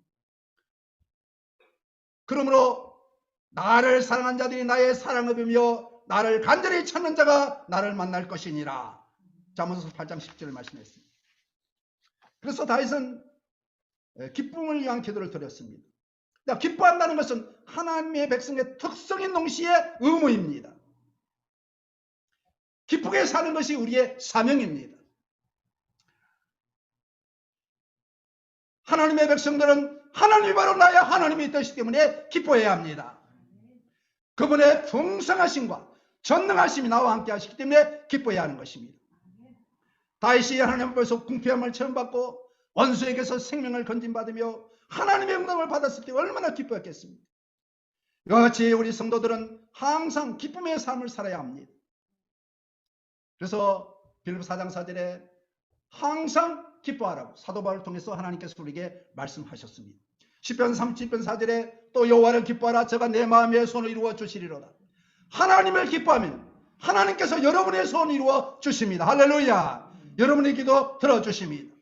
그러므로 나를 사랑한 자들이 나의 사랑을 배우며 나를 간절히 찾는 자가 나를 만날 것이니라. 잠언서 8장 10절을 말씀했습니다. 그래서 다윗은 기쁨을 위한 기도를 드렸습니다. 기뻐한다는 것은 하나님의 백성의 특성인 동시에 의무입니다. 기쁘게 사는 것이 우리의 사명입니다. 하나님의 백성들은 하나님이 바로 나의 하나님이 되시기 때문에 기뻐해야 합니다. 그분의 풍성하심과 전능하심이 나와 함께 하시기 때문에 기뻐해야 하는 것입니다. 다윗이 하나님 앞에서 궁핍함을 처음 받고 원수에게서 생명을 건진받으며 하나님의 응답을 받았을 때 얼마나 기뻐했겠습니까? 이와 같이 우리 성도들은 항상 기쁨의 삶을 살아야 합니다. 그래서 빌립보 4장 4절에 항상 기뻐하라고 사도 바울을 통해서 하나님께서 우리에게 말씀하셨습니다. 시편 30편 4절에 또 여호와를 기뻐하라 저가 내 마음의 소원을 이루어 주시리로다. 하나님을 기뻐하면 하나님께서 여러분의 소원을 이루어 주십니다. 할렐루야. 여러분의 기도 들어주십니다.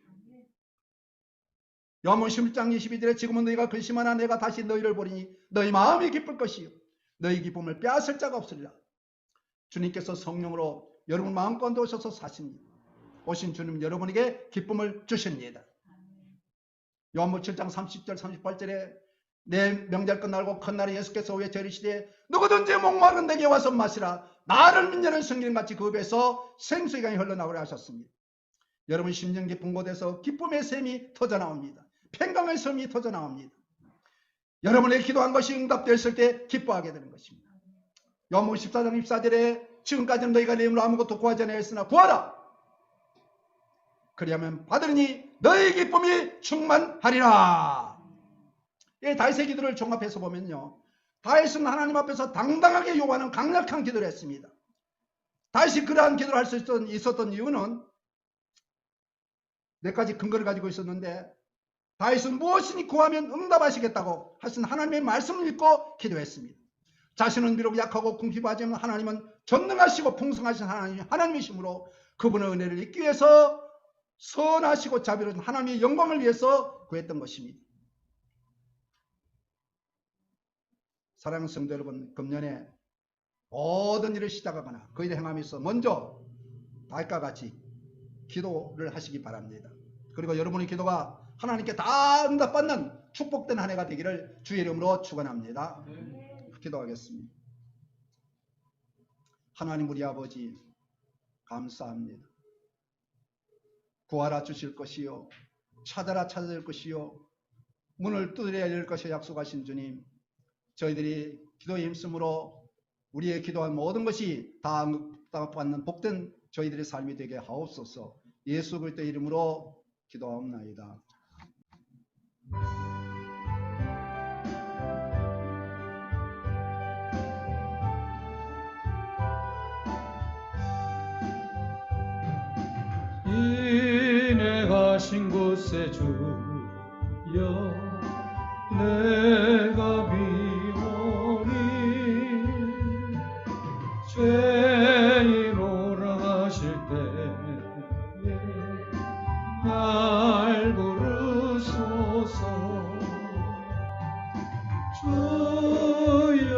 요한복음 16장 22절에 지금은 너희가 근심하나 내가 다시 너희를 보리니 너희 마음이 기쁠 것이요 너희 기쁨을 빼앗을 자가 없으리라. 주님께서 성령으로 여러분 마음가운데 오셔서 사십니다. 오신 주님 여러분에게 기쁨을 주십니다. 요한복음 7장 30절 38절에 내 명절 끝나고 큰날에 예수께서 외쳐 이르시되 누구든지 목마른 내게 와서 마시라. 나를 믿는 성경같이 그 배에서 생수의 강이 흘러나오려 하셨습니다. 여러분 심령 깊은 곳에서 기쁨의 샘이 터져나옵니다. 평강의 샘이 터져나옵니다. 여러분의 기도한 것이 응답되었을 때 기뻐하게 되는 것입니다. 요한복음 14장 24절에 지금까지는 너희가 내 이름으로 아무것도 구하지 아니하였으나 구하라. 그리하면 받으리니 너희 기쁨이 충만하리라. 이 다윗의 기도를 종합해서 보면요, 다윗은 하나님 앞에서 당당하게 요구하는 강력한 기도를 했습니다. 다윗이 그러한 기도를 할 수 있었던 이유는 몇 가지 근거를 가지고 있었는데, 다윗은 무엇이니 구하면 응답하시겠다고 하신 하나님의 말씀을 믿고 기도했습니다. 자신은 비록 약하고 궁핍하지만 하나님은 전능하시고 풍성하신 하나님이시므로 그분의 은혜를 잊기 위해서 선하시고 자비로운 하나님의 영광을 위해서 구했던 것입니다. 사랑하는 성도 여러분, 금년에 모든 일을 시작하거나 그 일을 행함에서 먼저 다윗과 같이 기도를 하시기 바랍니다. 그리고 여러분의 기도가 하나님께 다 응답받는 축복된 한 해가 되기를 주의 이름으로 축원합니다. 기도하겠습니다. 하나님 우리 아버지 감사합니다. 구하라 주실 것이요 찾아라 찾아줄 것이요 문을 두드려야 열 것이 약속하신 주님, 저희들이 기도에 힘쓰므로 우리의 기도한 모든 것이 다 응답받는 복된 저희들의 삶이 되게 하옵소서. 예수 그리스도의 이름으로 기도하옵나이다. 이내 가신 곳에 주여 내가 비오니 죄인 오라 하실 때에 날 부르소서. 주여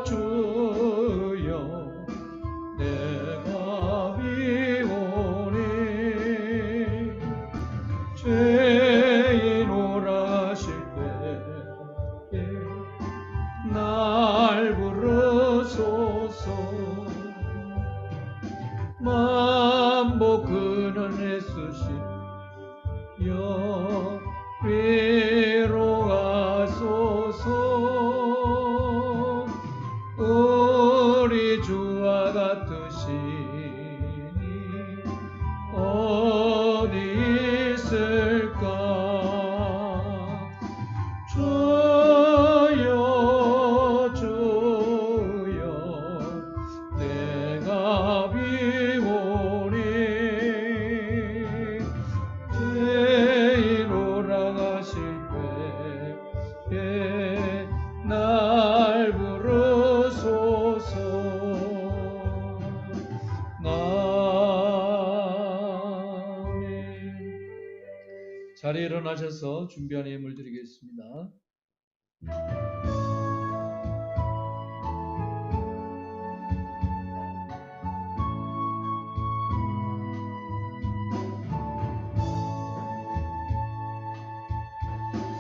주여 내가 비오니 죄인 오라 하실 때에 날 부르소서. 만복 그는 애쓰시여 위로하소서. 우리 주와 같으시니 어디 있을까. 주여 주여 일어나셔서 준비한 예물 드리겠습니다.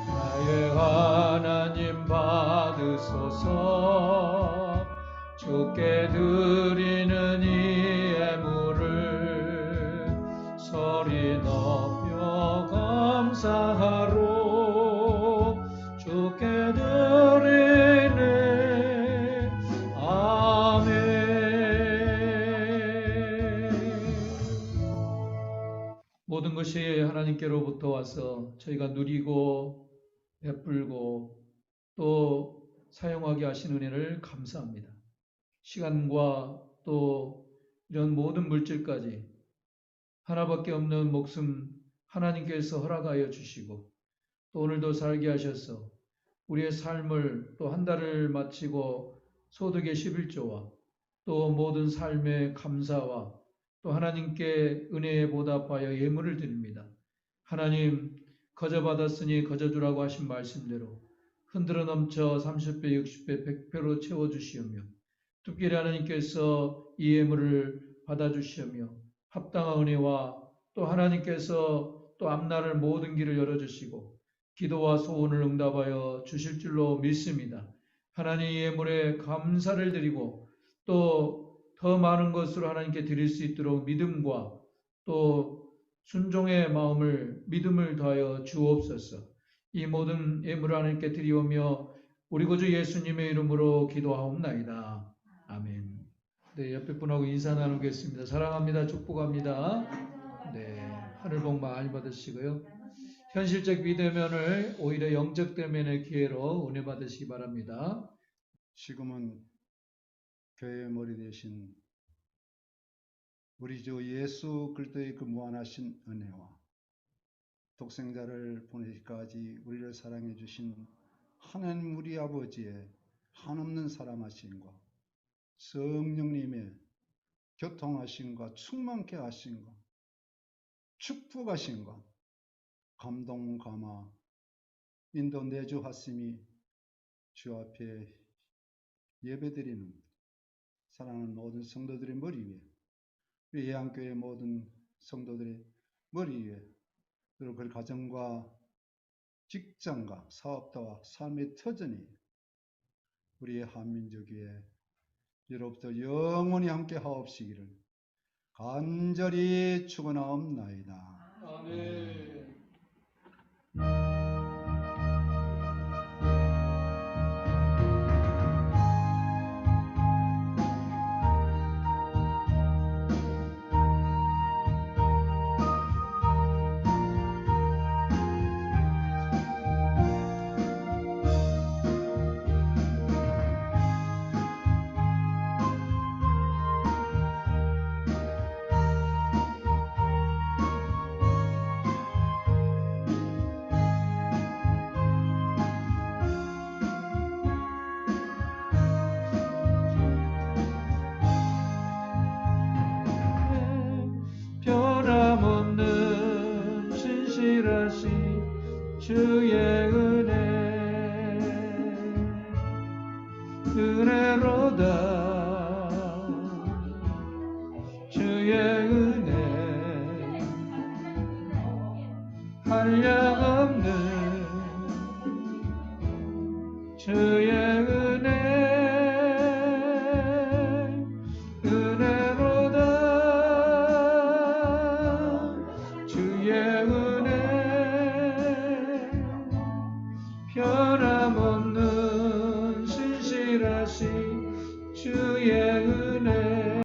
나의 하나님 받으소서. 주께 드리는 이 예물을 소리 높여 감사하로 주께 드리네. 아멘. 모든 것이 하나님께로부터 와서 저희가 누리고 베풀고 또 사용하게 하신 은혜를 감사합니다. 시간과 또 이런 모든 물질까지 하나밖에 없는 목숨 하나님께서 허락하여 주시고 또 오늘도 살게 하셔서 우리의 삶을 또 한 달을 마치고 소득의 11조와 또 모든 삶의 감사와 또 하나님께 은혜에 보답하여 예물을 드립니다. 하나님, 거저 받았으니 거저 주라고 하신 말씀대로 흔들어 넘쳐 30배, 60배, 100배로 채워주시오며 특별히 하나님께서 이 예물을 받아주시오며 합당한 은혜와 또 하나님께서 또 앞날을 모든 길을 열어주시고 기도와 소원을 응답하여 주실 줄로 믿습니다. 하나님 이 예물에 감사를 드리고 또 더 많은 것으로 하나님께 드릴 수 있도록 믿음과 또 순종의 마음을 믿음을 더하여 주옵소서. 이 모든 예물을 하나님께 드리오며 우리 구주 예수님의 이름으로 기도하옵나이다. 아멘. 네, 옆에 분하고 인사 나누겠습니다. 사랑합니다. 축복합니다. 네, 하늘 복 많이 받으시고요. 현실적 비대면을 오히려 영적 대면의 기회로 은혜 받으시기 바랍니다. 지금은 교회의 머리 대신 우리 주 예수 그리스도의 그 무한하신 은혜와 독생자를 보내기까지 우리를 사랑해 주신 하나님 우리 아버지의 한없는 사랑하심과 성령님의 교통하심과 충만케 하심과 축복하심과 감동 감화 인도 내주하심이 주 앞에 예배드리는 사랑하는 모든 성도들의 머리 위에 우리 예안교회 모든 성도들의 머리 위에 그리고 그 가정과 직장과 사업자와 삶의 터전이 우리의 한민족 위에 이로부터 영원히 함께 하옵시기를 간절히 축원하옵나이다. 아멘. 변함없는 신실하신 주의 은혜로다. 주의 은혜 한량없는 주의 은혜로다. 주의 은혜 변함없는 신실하신 주